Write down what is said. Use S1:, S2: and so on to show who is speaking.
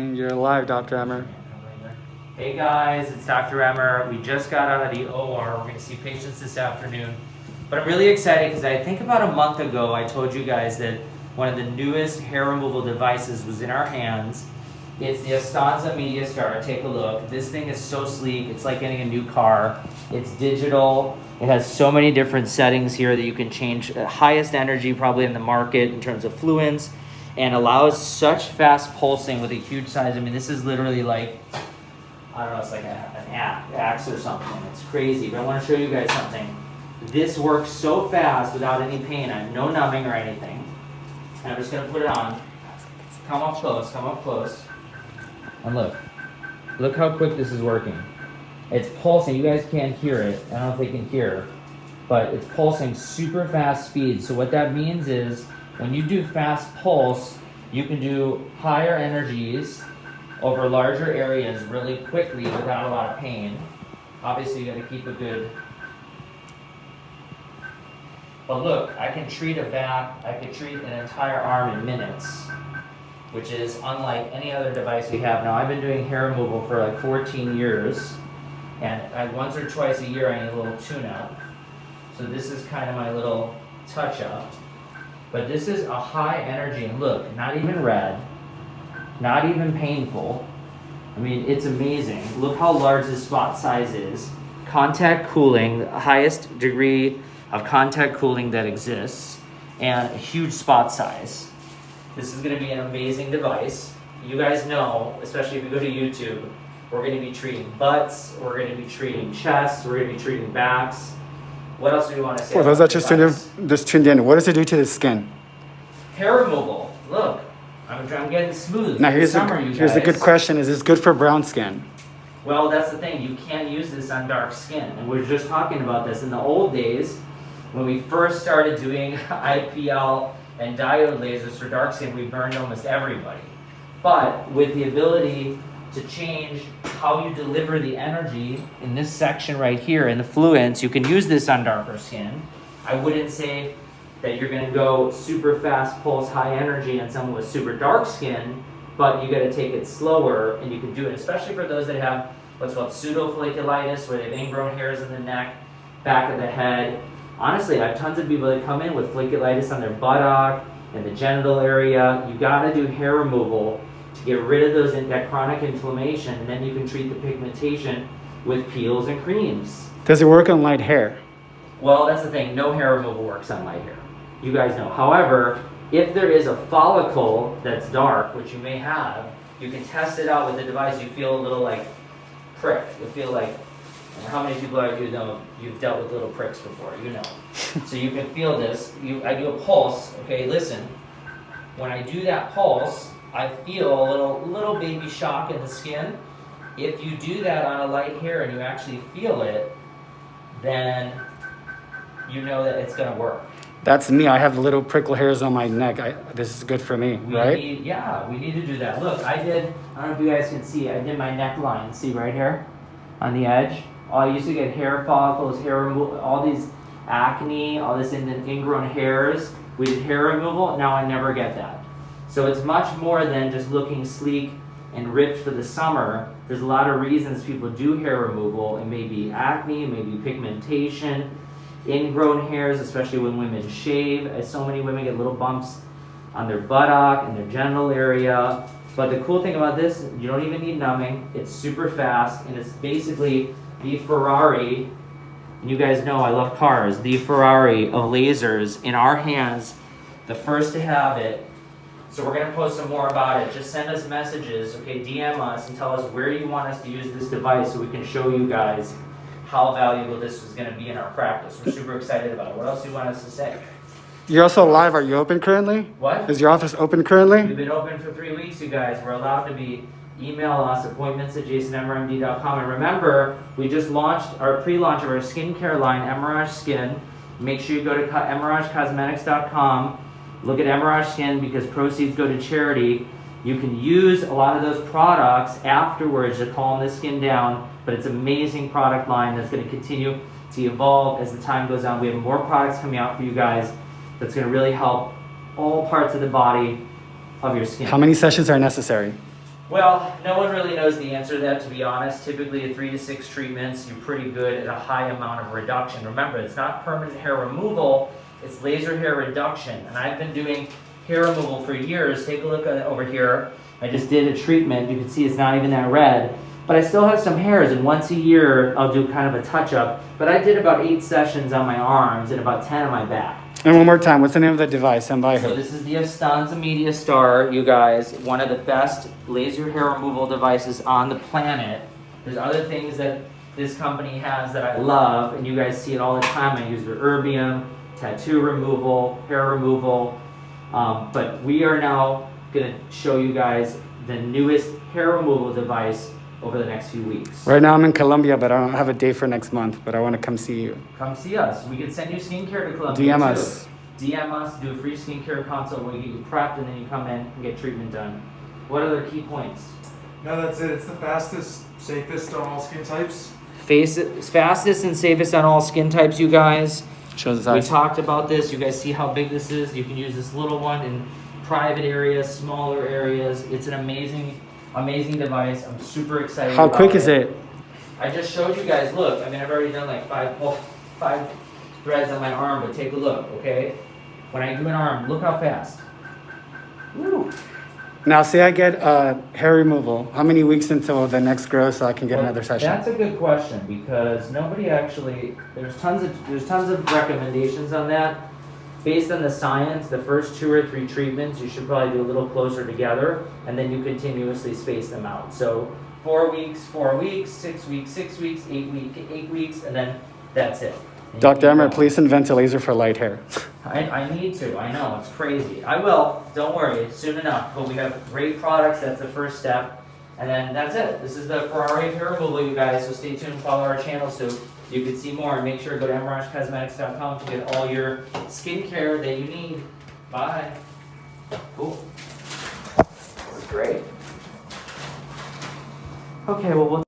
S1: You're live, Dr. Emer.
S2: Hey guys, it's Dr. Emer. We just got out of the OR. We're going to see patients this afternoon. But I'm really excited because I think about a month ago I told you guys that one of the newest hair removal devices was in our hands. It's the Astanza Mediostar. Take a look. This thing is so sleek. It's like getting a new car. It's digital. It has so many different settings here that you can change the highest energy probably in the market in terms of fluence, and allows such fast pulsing with a huge size. I mean, this is literally like, I don't know, it's like an axe or something. It's crazy, but I want to show you guys something. This works so fast without any pain. I have no numbing or anything. And I'm just going to put it on. Come up close. And look how quick this is working. It's pulsing. You guys can't hear it. I don't know if they can hear, but it's pulsing super fast speed. So what that means is when you do fast pulse, you can do higher energies over larger areas really quickly without a lot of pain. Obviously, you got to keep a good. But look, I can treat a back. I could treat an entire arm in minutes, which is unlike any other device we have. Now, I've been doing hair removal for like 14 years, and once or twice a year I need a little tune-up. So this is kind of my little touch-up. But this is a high energy, and look, not even red, not even painful. I mean, it's amazing. Look how large this spot size is. Contact cooling, the highest degree of contact cooling that exists, and a huge spot size. This is going to be an amazing device. You guys know, especially if you go to YouTube, we're going to be treating butts, we're going to be treating chests, we're going to be treating backs. What else do we want to say?
S1: For those that just tuned in, what does it do to the skin?
S2: Hair removal. Look, I'm getting smooth.
S1: Now here's a good question. Is this good for brown skin?
S2: Well, that's the thing. You can't use this on dark skin. And we were just talking about this. In the old days, when we first started doing IPL and diode lasers for dark skin, we burned almost everybody. But with the ability to change how you deliver the energy in this section right here in the fluence, you can use this on darker skin. I wouldn't say that you're going to go super fast pulse high energy on someone with super dark skin, but you got to take it slower, and you can do it, especially for those that have what's called pseudofolliculitis, where they have ingrown hairs in the neck, back of the head. Honestly, I have tons of people that come in with folliculitis on their buttock and the genital area. You got to do hair removal to get rid of that chronic inflammation, and then you can treat the pigmentation with peels and creams.
S1: Does it work on light hair?
S2: Well, that's the thing. No hair removal works on light hair. You guys know. However, if there is a follicle that's dark, which you may have, you can test it out with the device. You feel a little like prick. You feel like, how many people are you know you've dealt with little pricks before? You know. So you can feel this. I do a pulse. Okay, listen. When I do that pulse, I feel a little baby shock in the skin. If you do that on a light hair and you actually feel it, then you know that it's going to work.
S1: That's me. I have little prickle hairs on my neck. This is good for me, right?
S2: We need to do that. Look, I don't know if you guys can see, I did my neckline. See right here on the edge? I used to get hair follicles, hair removal, all these acne, all this ingrown hairs. We did hair removal. Now I never get that. So it's much more than just looking sleek and ripped for the summer. There's a lot of reasons people do hair removal. It may be acne, it may be pigmentation, ingrown hairs, especially when women shave. As so many women get little bumps on their buttock and their genital area. But the cool thing about this, you don't even need numbing. It's super fast, and it's basically the Ferrari, and you guys know I love cars, the Ferrari of lasers in our hands, the first to have it. So we're going to post some more about it. Just send us messages, okay, DM us and tell us where you want us to use this device so we can show you guys how valuable this is going to be in our practice. We're super excited about it. What else do you want us to say?
S1: You're also live. Are you open currently?
S2: What?
S1: Is your office open currently?
S2: We've been open for 3 weeks, you guys. We're allowed to be. Email us, appointments@jasonemermd.com. And remember, we just launched our pre-launch of our skincare line, Emerage Skin. Make sure you go to emeragecosmetics.com. Look at Emerage Skin because proceeds go to charity. You can use a lot of those products afterwards to calm the skin down, but it's an amazing product line that's going to continue to evolve as the time goes on. We have more products coming out for you guys that's going to really help all parts of the body of your skin.
S1: How many sessions are necessary?
S2: Well, no one really knows the answer to that, to be honest. Typically at 3 to 6 treatments, you're pretty good at a high amount of reduction. Remember, it's not permanent hair removal, it's laser hair reduction. And I've been doing hair removal for years. Take a look at over here. I just did a treatment. You can see it's not even that red. But I still have some hairs, and once a year, I'll do kind of a touch-up. But I did about 8 sessions on my arms and about 10 on my back.
S1: And one more time, what's the name of the device and by
S2: So
S1: who?
S2: this is the Astanza Mediostar, you guys. One of the best laser hair removal devices on the planet. There's other things that this company has that I love, and you guys see it all the time. I use the erbium, tattoo removal, hair removal. But we are now gonna show you guys the newest hair removal device over the next few weeks.
S1: Right now I'm in Colombia, but I don't have a date for next month, but I want to come see you.
S2: Come see us. We can send you skincare to Colombia
S1: DM
S2: too.
S1: us.
S2: DM us, do a free skincare consult where we get you prepped, and then you come in and get treatment done. What other key points?
S3: No, that's it. It's the fastest, safest on all skin types.
S2: Fastest and safest on all skin types, you guys.
S1: Shows the
S2: We
S1: size.
S2: talked about this. You guys see how big this is? You can use this little one in private areas, smaller areas. It's an amazing device. I'm super excited
S1: How
S2: about
S1: quick is it?
S2: I just showed you guys, look, I mean, I've already done like five threads on my arm, but take a look, okay? When I do an arm, look how fast. Woo.
S1: Now, say I get hair removal. How many weeks until the next grow so I can get
S2: Well,
S1: another session?
S2: That's a good question, because nobody actually, there's tons of recommendations on that. Based on the science, the first 2 or 3 treatments, you should probably do a little closer together, and then you continuously space them out. So 4 weeks, 4 weeks, 6 weeks, 6 weeks, 8 weeks, and then that's it. And you
S1: Dr.
S2: keep
S1: Emer,
S2: going.
S1: please invent a laser for light hair.
S2: I need to, I know, it's crazy. I will, don't worry, soon enough. But we have great products, that's the first step. And then that's it. This is the Ferrari hair removal, you guys, so stay tuned, follow our channel so you can see more. And make sure to go to emercosmetics.com to get all your skincare that you need. Bye. Cool. This is great. Okay, well, we'll